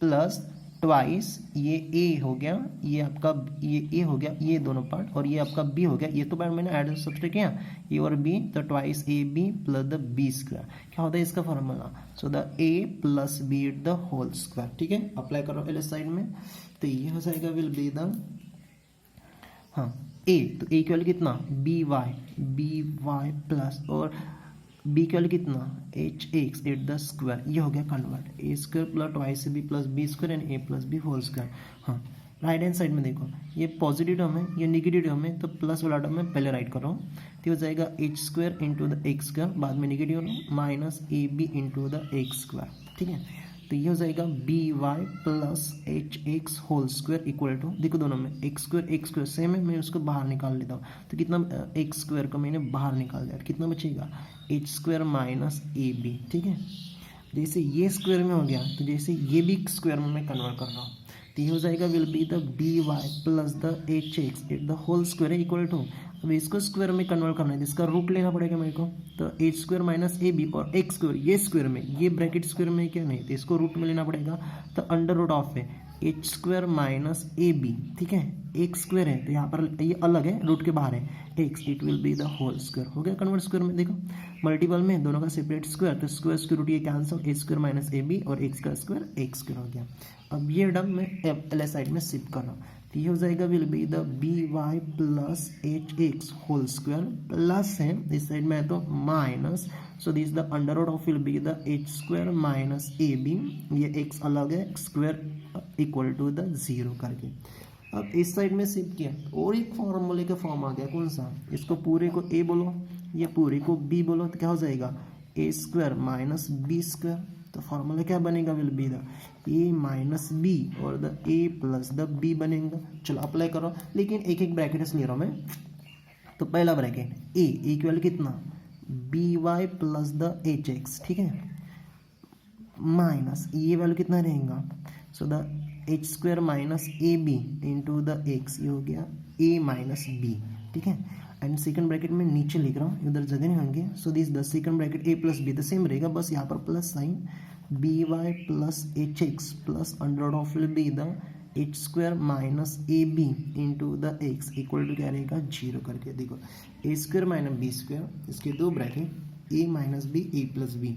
प्लस ट्वाइस ये ए हो गया, ये आपका ये ए हो गया, ये दोनों पार्ट और ये आपका बी हो गया, ये तो पार्ट मैंने ऐड सब्सट्रैक्ट किया, ए और बी, तो twice a b plus the b square, क्या होता है इसका formula, so the a plus b the whole square, ठीक है। अप्लाई करो एल साइड में, तो ये हो जाएगा विल बी द हाँ ए, तो ए की वैल्यू कितना बी वाई प्लस और बी की वैल्यू कितना h x at the square, ये हो गया convert, a square plus twice b plus b square and a plus b whole square. हाँ राइट हैंड साइड में देखो ये पॉजिटिव टर्म है ये नेगेटिव टर्म है, तो प्लस वाला टर्म मैं पहले राइट कर रहा हूँ, तो हो जाएगा h square into the x square, बाद में negative minus a b into the x square, ठीक है। तो ये हो जाएगा b y plus h x whole square equal to, देखो दोनों में एक्स स्क्वायर सेम है, मैं उसको बाहर निकाल लेता हूँ, तो कितना एक्स स्क्वायर को मैंने बाहर निकाल दिया, कितना बचेगा h square minus a b, ठीक है। जैसे ये स्क्वायर में हो गया तो जैसे ये भी स्क्वायर में मैं कन्वर्ट कर रहा हूँ, तो ये हो जाएगा will be the b y plus the h x at the whole square है इक्वल टू, अब इसको स्क्वायर में कन्वर्ट करना है, इसका रूट लेना पड़ेगा मेरे को, तो h square minus a b और एक्स स्क्वायर ये स्क्वायर में, ये ब्रैकेट स्क्वायर में क्या नहीं, तो इसको रूट में लेना पड़ेगा, तो अंडर रूट ऑफ है h square minus a b, ठीक है, एक्स स्क्वायर है तो यहाँ पर ये अलग है रूट के बाहर है x, it will be the whole square, हो गया कन्वर्ट स्क्वायर में, देखो मल्टीपल में दोनों का सेपरेट स्क्वायर, तो स्क्वायर स्क्वायर रूट ये cancel, h square minus a b और एक्स का स्क्वायर एक्स स्क्वायर हो गया। अब ये टर्म मैं एल साइड में शिफ्ट कर रहा हूँ, तो ये हो जाएगा will be the b y plus h x whole square plus है इस साइड में है तो minus, so this the under root of will be the h square minus a b, ये एक्स अलग है square equal to the zero करके। अब इस साइड में शिफ्ट किया और एक फॉर्मूले का फॉर्म आ गया, कौन सा, इसको पूरे को ए बोलो, ये पूरे को बी बोलो, तो क्या हो जाएगा a square minus b square. तो फॉर्मूला क्या बनेगा, will be the a minus b और the a plus the b बनेगा। चलो अप्लाई करो, लेकिन एक एक ब्रैकेट ले रहा हूँ मैं। तो पहला ब्रैकेट ए इक्वल कितना, b y plus the h x, ठीक है, माइनस ये वैल्यू कितना रहेगा, so the h square minus a b into the x, ये हो गया ए माइनस बी, ठीक है। एंड सेकंड ब्रैकेट में नीचे लिख रहा हूँ, उधर जगह नहीं होंगे, so this the second bracket a plus b the same रहेगा, बस यहाँ पर plus sign, b y plus h x plus under of will be the h square minus a b into the x equal to क्या रहेगा, जीरो करके। देखो a square minus b square, इसके दो bracket a minus b a plus b,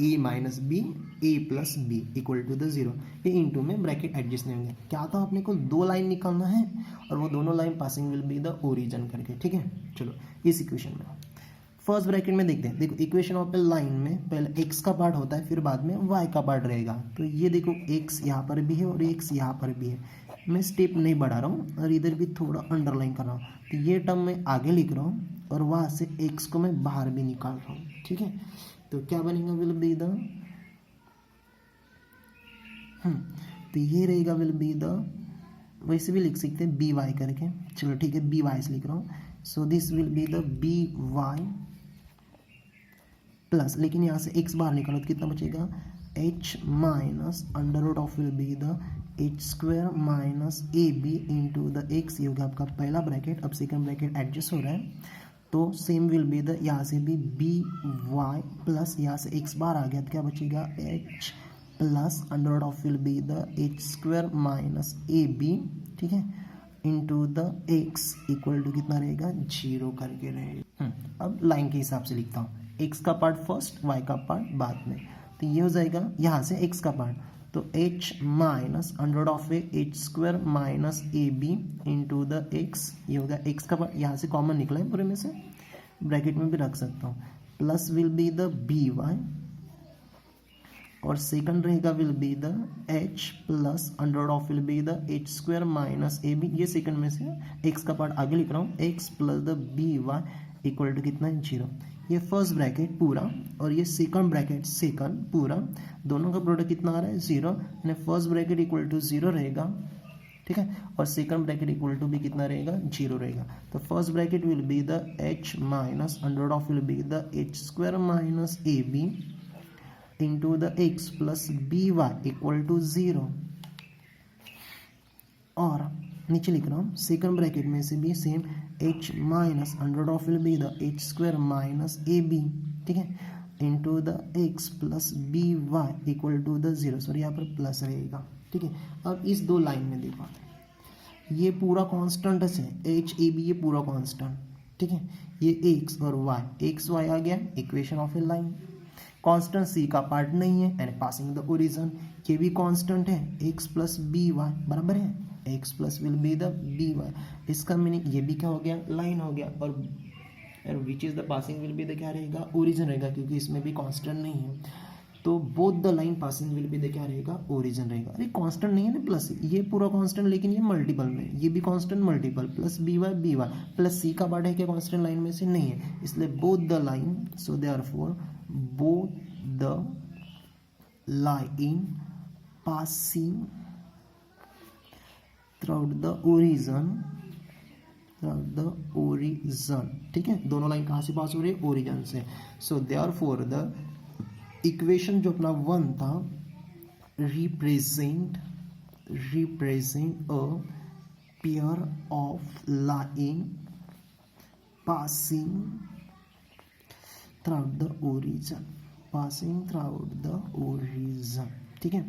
a minus b a plus b equal to the zero, ये इंटू में ब्रैकेट एडजस्ट नहीं होंगे। क्या था, आपने को दो लाइन निकालना है और वो दोनों line passing will be the origin करके, ठीक है। चलो इस इक्वेशन में फर्स्ट ब्रैकेट में देखते हैं। देखो इक्वेशन ऑफ ए लाइन में पहले एक्स का पार्ट होता है, फिर बाद में वाई का पार्ट रहेगा। तो ये देखो एक्स यहाँ पर भी है और एक्स यहाँ पर भी है, मैं स्टेप नहीं बढ़ा रहा हूँ और इधर भी थोड़ा अंडरलाइन कर रहा हूँ। तो ये टर्म मैं आगे लिख रहा हूँ और वहाँ से एक्स को मैं बाहर भी निकाल रहा हूँ, ठीक है। तो क्या बनेगा, विल बी द तो ये रहेगा विल बी द, वैसे भी लिख सकते हैं बी वाई करके, चलो ठीक है बी वाई से लिख रहा हूँ। So this will be the b y plus, लेकिन यहाँ से एक्स बाहर निकालो तो कितना बचेगा, h minus under root of will be the h square minus a b into the x, ये होगा आपका पहला ब्रैकेट। अब सेकंड ब्रैकेट एडजस्ट हो रहा है तो सेम विल बी द, यहाँ से भी बी वाई प्लस यहाँ से एक्स बार आ गया तो क्या बचेगा, h plus under root of will be the h square minus a b, ठीक है, into the x equal to कितना रहेगा, जीरो करके रहेगा। अब लाइन के हिसाब से लिखता हूँ, एक्स का पार्ट फर्स्ट, वाई का पार्ट बाद में। तो ये हो जाएगा यहाँ से एक्स का पार्ट, तो h minus under of h square minus a b into the x, ये होगा x का पार्ट, यहाँ से कॉमन निकला है पूरे में से, ब्रैकेट में भी रख सकता हूँ, plus will be the b y और सेकंड रहेगा will be the h plus under of will be the h square minus a b, ये सेकंड में से x का पार्ट आगे लिख रहा हूँ, x plus the b y equal to कितना है, जीरो। ये फर्स्ट ब्रैकेट पूरा और ये सेकंड ब्रैकेट सेकंड पूरा, दोनों का प्रोडक्ट कितना आ रहा है, जीरो, यानी first bracket equal to zero रहेगा, ठीक है, और सेकंड ब्रैकेट इक्वल टू भी कितना रहेगा, जीरो रहेगा। तो first bracket will be the h minus under of will be the h square minus a b into the x plus b y equal to zero, और नीचे लिख रहा हूँ सेकंड ब्रैकेट में से भी same h minus under of will be the h square minus a b, ठीक है, into the x plus b y equal to the zero, sorry यहाँ पर प्लस रहेगा, ठीक है। अब इस दो लाइन में देखो ये पूरा कांस्टेंट है, एच ए बी ये पूरा कांस्टेंट, ठीक है, ये एक्स और वाई, एक्स वाई आ गया equation of a line. Constant c का पार्ट नहीं है एंड पासिंग द ओरिजिन, ये भी कांस्टेंट है, एक्स प्लस बी वाई बराबर है x plus will be the b y, इसका मीनिंग ये भी क्या हो गया, लाइन हो गया, और which is the passing will be the क्या रहेगा, ओरिजिन रहेगा, क्योंकि इसमें भी कांस्टेंट नहीं है। तो both the line passing will be the क्या रहेगा, ओरिजिन रहेगा। अरे कांस्टेंट नहीं है ना, प्लस ये पूरा कांस्टेंट, लेकिन ये मल्टीपल में, ये भी constant multiple, plus b y plus c का पार्ट है क्या कांस्टेंट लाइन में से, नहीं है, इसलिए both the line, so therefore both the line passing throughout the origin, ठीक है, दोनों लाइन कहाँ से पास हो रही है, ओरिजिन से। सो देयरफॉर द इक्वेशन जो अपना वन था, represent a pair of line passing throughout the origin, ठीक है।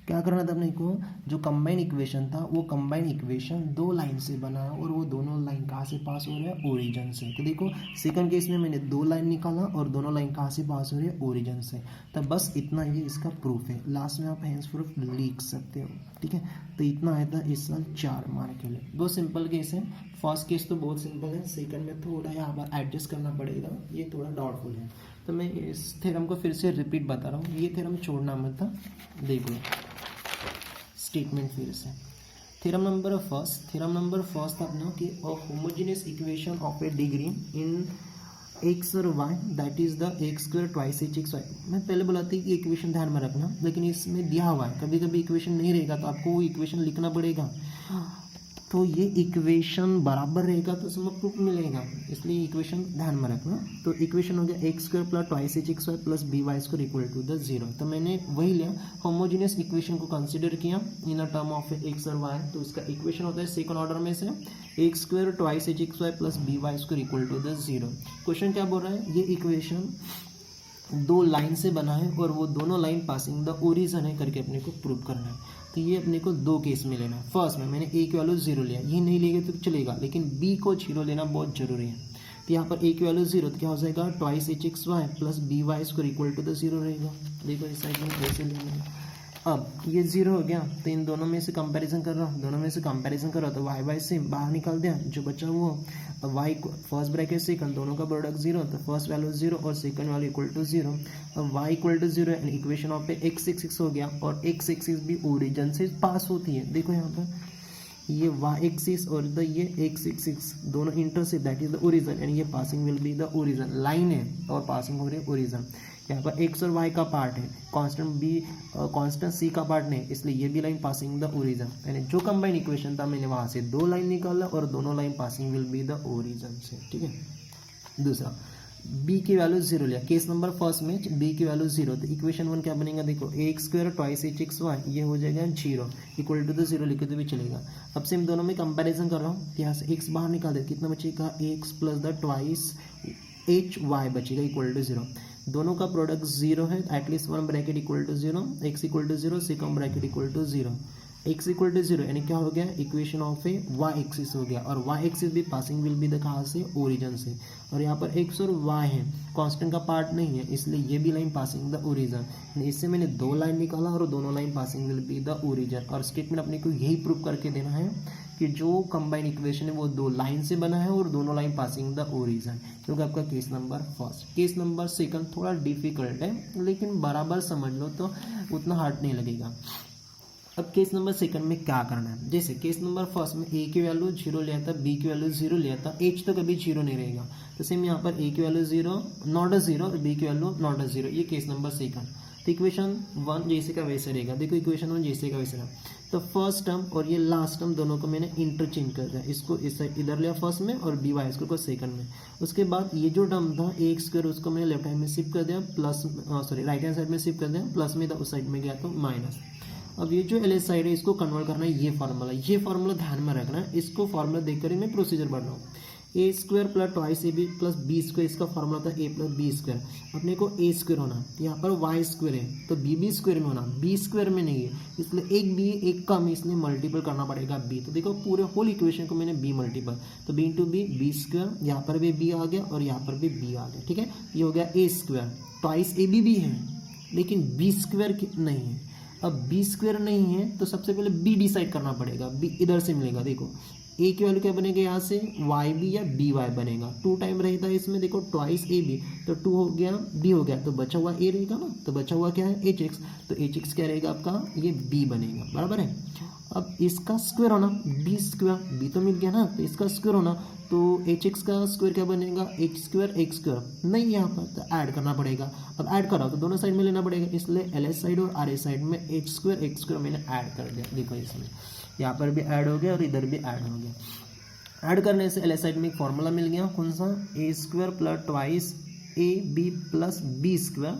क्या करना था अपने को, जो कंबाइन इक्वेशन था वो कंबाइन इक्वेशन दो लाइन से बना और वो दोनों लाइन कहाँ से पास हो रहे हैं, ओरिजिन से। तो देखो सेकंड केस में मैंने दो लाइन निकाला और दोनों लाइन कहाँ से पास हो रही है, ओरिजिन से। तब बस इतना ये इसका प्रूफ है, लास्ट में आप हैंड्स प्रूफ लिख सकते हो, ठीक है। तो इतना आया था इस साल 4 मार्क के लिए। दो सिंपल केस है, फर्स्ट केस तो बहुत सिंपल है, सेकंड में थोड़ा यहाँ पर एडजस्ट करना पड़ेगा, ये थोड़ा डाउटफुल है। तो मैं इस थ्योरम को फिर से रिपीट बता रहा हूँ, ये थ्योरम छोड़ना मत था। देखो स्टेटमेंट फिर से, थ्योरम नंबर फर्स्ट अपना कि a homogeneous equation of a degree in x और y that is the x square twice h x y. मैं पहले बोला था कि इक्वेशन ध्यान में रखना, लेकिन इसमें दिया हुआ है, कभी कभी इक्वेशन नहीं रहेगा तो आपको वो इक्वेशन लिखना पड़ेगा। तो ये इक्वेशन बराबर रहेगा तो इसमें प्रूफ मिलेगा, इसलिए इक्वेशन ध्यान में रखना। तो इक्वेशन हो गया x square plus twice h x y plus b y square equal to the zero. तो मैंने वही लिया, होमोजेनियस इक्वेशन को कंसीडर किया in a term of x और वाई। तो इसका इक्वेशन होता है सेकंड ऑर्डर में से x square twice h x y plus b y square equal to the zero. Question क्या बोल रहा है, ये इक्वेशन दो लाइन से बना है और वो दोनों लाइन पासिंग द ओरिजिन है करके अपने को प्रूव करना है। तो ये अपने को दो केस में लेना है। फर्स्ट में मैंने ए की वैल्यू जीरो लिया, ये नहीं लेंगे तो चलेगा, लेकिन बी को जीरो लेना बहुत जरूरी है। तो यहाँ पर ए की वैल्यू जीरो, तो क्या हो जाएगा twice h x y plus b y square equal to the zero रहेगा। देखो इस साइड में कैसे लेना है। अब ये जीरो हो गया तो इन दोनों में से कंपैरिजन कर रहा हूँ, दोनों में से कंपैरिजन कर रहा हूँ तो वाई बाई से बाहर निकाल दिया, जो बचा वो अब वाई फर्स्ट ब्रैकेट सेकंड दोनों का प्रोडक्ट जीरो, तो फर्स्ट वैल्यू जीरो और second value equal to zero. अब y equal to zero and equation of पे एक्स एक्सिस हो गया, और एक्स एक्सिस भी ओरिजिन से पास होती है। देखो यहाँ पर ये वाई एक्सिस और ये एक्स एक्सिस दोनों intersect that is the origin, and ये passing will be the origin, line है और पासिंग हो रही है ओरिजिन। यहाँ पर एक्स और वाई का पार्ट है, कांस्टेंट बी कांस्टेंट सी का पार्ट नहीं, इसलिए ये भी लाइन पासिंग द ओरिजिन। यानी जो कंबाइन इक्वेशन था मैंने वहाँ से दो लाइन निकाला और दोनों line passing will be the origin से। ठीक है, दूसरा बी की वैल्यू जीरो लिया, केस नंबर फर्स्ट में बी की वैल्यू जीरो, तो इक्वेशन वन क्या बनेगा, देखो x square twice h x y ये हो जाएगा zero equal to the zero लिखे तो भी चलेगा। अब से इन दोनों में कंपैरिजन कर रहा हूँ, यहाँ से एक्स बाहर निकाल दे, कितना बचेगा x plus the twice h y बचेगा इक्वल टू जीरो। दोनों का प्रोडक्ट जीरो है, at least one bracket equal to zero, x equal to zero, second bracket equal to zero, x equal to zero, यानी क्या हो गया equation of a y axis हो गया, और वाई एक्सिस भी पासिंग विल बी द कहाँ से ओरिजिन से, और यहाँ पर एक्स और वाई है, कांस्टेंट का पार्ट नहीं है, इसलिए ये भी लाइन पासिंग द ओरिजिन। इससे मैंने दो लाइन निकाला और दोनों line passing will be the origin, और स्टेटमेंट अपने को यही प्रूव करके देना है कि जो कंबाइंड इक्वेशन है वो दो लाइन से बना है और दोनों लाइन पासिंग द ओरिजिन, क्योंकि आपका case number first. Case number second थोड़ा डिफिकल्ट है, लेकिन बराबर समझ लो तो उतना हार्ड नहीं लगेगा। अब केस नंबर सेकंड में क्या करना है, जैसे केस नंबर फर्स्ट में ए की वैल्यू जीरो लिया था, बी की वैल्यू जीरो लिया था, एच तो कभी जीरो नहीं रहेगा, तो सेम यहाँ पर ए की value zero not a zero और बी की वैल्यू नॉट अ जीरो, ये केस नंबर सेकंड। तो इक्वेशन वन जैसे का वैसे रहेगा, देखो इक्वेशन वन जैसे का वैसे रहेगा। तो फर्स्ट टर्म और ये लास्ट टर्म दोनों को मैंने इंटरचेंज कर दिया, इसको इस साइड इधर लिया फर्स्ट में और बी वाई इसको सेकंड में। उसके बाद ये जो टर्म था ए एक्स स्क्वायर उसको मैंने लेफ्ट हैंड में शिफ्ट कर दिया, plus sorry right hand side में शिफ्ट कर दिया, प्लस में था उस साइड में गया तो माइनस। अब ये जो एल एस साइड है इसको कन्वर्ट करना है, ये फार्मूला ध्यान में रखना है, इसको फार्मूला देखकर ही मैं प्रोसीजर बढ़ रहा हूँ। A square plus twice a b plus b square, इसका फॉर्मूला था ए प्लस बी स्क्वायर, अपने को ए स्क्वायर होना, यहाँ पर वाई स्क्वायर है तो बी स्क्वायर में होना, बी स्क्वायर में नहीं है, इसलिए एक बी एक कम, इसलिए मल्टीपल करना पड़ेगा बी। तो देखो पूरे होल इक्वेशन को मैंने बी मल्टीपल, तो बी इंटू बी स्क्वायर, यहाँ पर भी बी आ गया और यहाँ पर भी बी आ गया। ठीक है, ये हो गया ए स्क्वायर, ट्वाइस ए बी है लेकिन बी स्क्वायर नहीं है। अब बी स्क्वायर नहीं है तो सबसे पहले बी डिसाइड करना पड़ेगा, बी इधर से मिलेगा, देखो ए की वैल्यू क्या बनेगा यहाँ से वाई बी या बी वाई बनेगा, टू टाइम रहता है इसमें, देखो ट्वाइस ए बी तो टू हो गया बी हो गया, तो बचा हुआ ए रहेगा ना, तो बचा हुआ क्या है एच एक्स, तो एच एक्स क्या रहेगा आपका ये बी बनेगा, बराबर है। अब इसका स्क्वायर होना बी स्क्वायर, बी तो मिल गया ना, तो इसका स्क्वायर होना, तो एच एक्स का स्क्वायर क्या बनेगा एच स्क्वायर एक्स स्क्वायर, नहीं यहाँ पर तो ऐड करना पड़ेगा। अब ऐड करा तो दोनों साइड में लेना पड़ेगा, इसलिए एल एस साइड और आर एस साइड में एच स्क्वायर एक्स स्क्वायर मैंने ऐड कर दिया, देखो इसमें यहाँ पर भी ऐड हो गया और इधर भी ऐड हो गया। ऐड करने से एल एस साइड में एक फॉर्मूला मिल गया, कौन सा a square plus twice a b plus b square,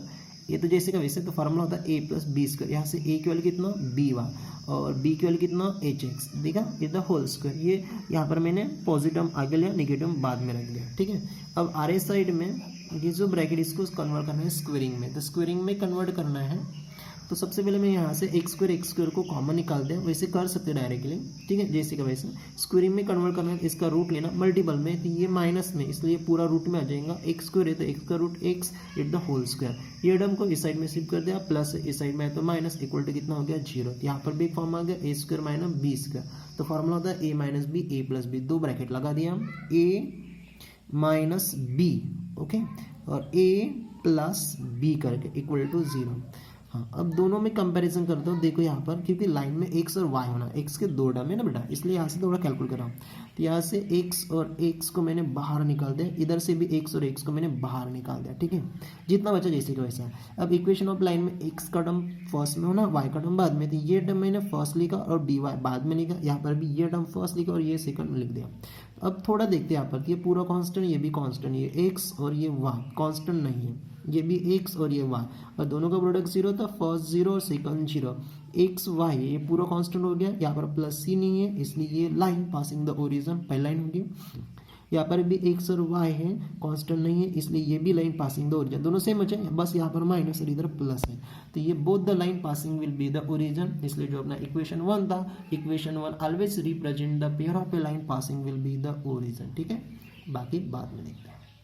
ये तो जैसे का वैसे, तो फार्मूला होता है ए प्लस बी स्क्वायर, यहाँ से ए की वैल्यू कितना बी वाई और बी की वैल्यू कितना एच एक्स, देखा ये द होल स्क्वायर, ये यहाँ पर मैंने पॉजिटिव आगे लिया नेगेटिव बाद में रख दिया। ठीक है, अब आर एस साइड में ये जो ब्रैकेट इसको कन्वर्ट करना है स्क्वेयरिंग में, तो स्क्वेयरिंग में कन्वर्ट करना है, तो सबसे पहले मैं यहाँ से एक्स स्क्वायर को कॉमन निकाल दें, वैसे कर सकते डायरेक्टली। ठीक है, जैसे का वैसे स्क्वेयरिंग में कन्वर्ट करना है, इसका रूट लेना मल्टीपल में, तो ये माइनस में, इसलिए पूरा रूट में आ जाएगा, एक्स स्क्वायर है तो एक्स का root x it the whole square, ये टर्म को इस साइड में शिफ्ट कर दिया, प्लस इस साइड में है तो माइनस, इक्वल टू कितना हो गया जीरो, यहाँ पर भी एक फॉर्म आ गया ए स्क्वायर माइनस बी स्क्वायर, तो फॉर्मूला होता है ए minus b, a plus B, दो ब्रैकेट लगा दिया, ए माइनस बी ओके और ए प्लस बी करके इक्वल टू जीरो। हाँ, अब दोनों में कंपैरिजन करता हूँ। देखो यहाँ पर क्योंकि लाइन में एक्स और वाई होना, एक्स के 2 टर्म है ना बेटा, इसलिए यहाँ से थोड़ा कैलकुलेट कर रहा हूँ। तो यहाँ से एक्स और एक्स को मैंने बाहर निकाल दिया, इधर से भी एक्स और एक्स को मैंने बाहर निकाल दिया, ठीक है। जितना बचा जैसे का वैसा। अब इक्वेशन ऑफ लाइन में एक्स का टर्म फर्स्ट में होना, वाई का टर्म बाद में, तो ये टर्म मैंने फर्स्ट लिखा और डी वाई बाद में लिखा। यहाँ पर भी ये टर्म फर्स्ट लिखा और ये सेकंड में लिख दिया। अब थोड़ा देखते हैं यहाँ पर, ये पूरा कांस्टेंट, ये भी कांस्टेंट, ये एक्स और ये वाई कांस्टेंट नहीं है, ये भी एक्स और ये वाई, और दोनों का प्रोडक्ट जीरो था, फर्स्ट जीरो और सेकंड जीरो। एक्स वाई ये पूरा कांस्टेंट हो गया, यहाँ पर प्लस सी नहीं है इसलिए ये लाइन पासिंग द ओरिजिन पहली लाइन होगी। यहाँ पर भी एक्स और वाई है, कांस्टेंट नहीं है इसलिए ये भी लाइन पासिंग द ओरिजिन, दोनों सेम है, बस यहाँ पर माइनस और इधर प्लस है। तो ये both the line passing will be the origin, इसलिए जो अपना इक्वेशन 1 था, equation 1 always represent the pair of a line passing will be the origin, ठीक है। बाकी बाद में देखते हैं।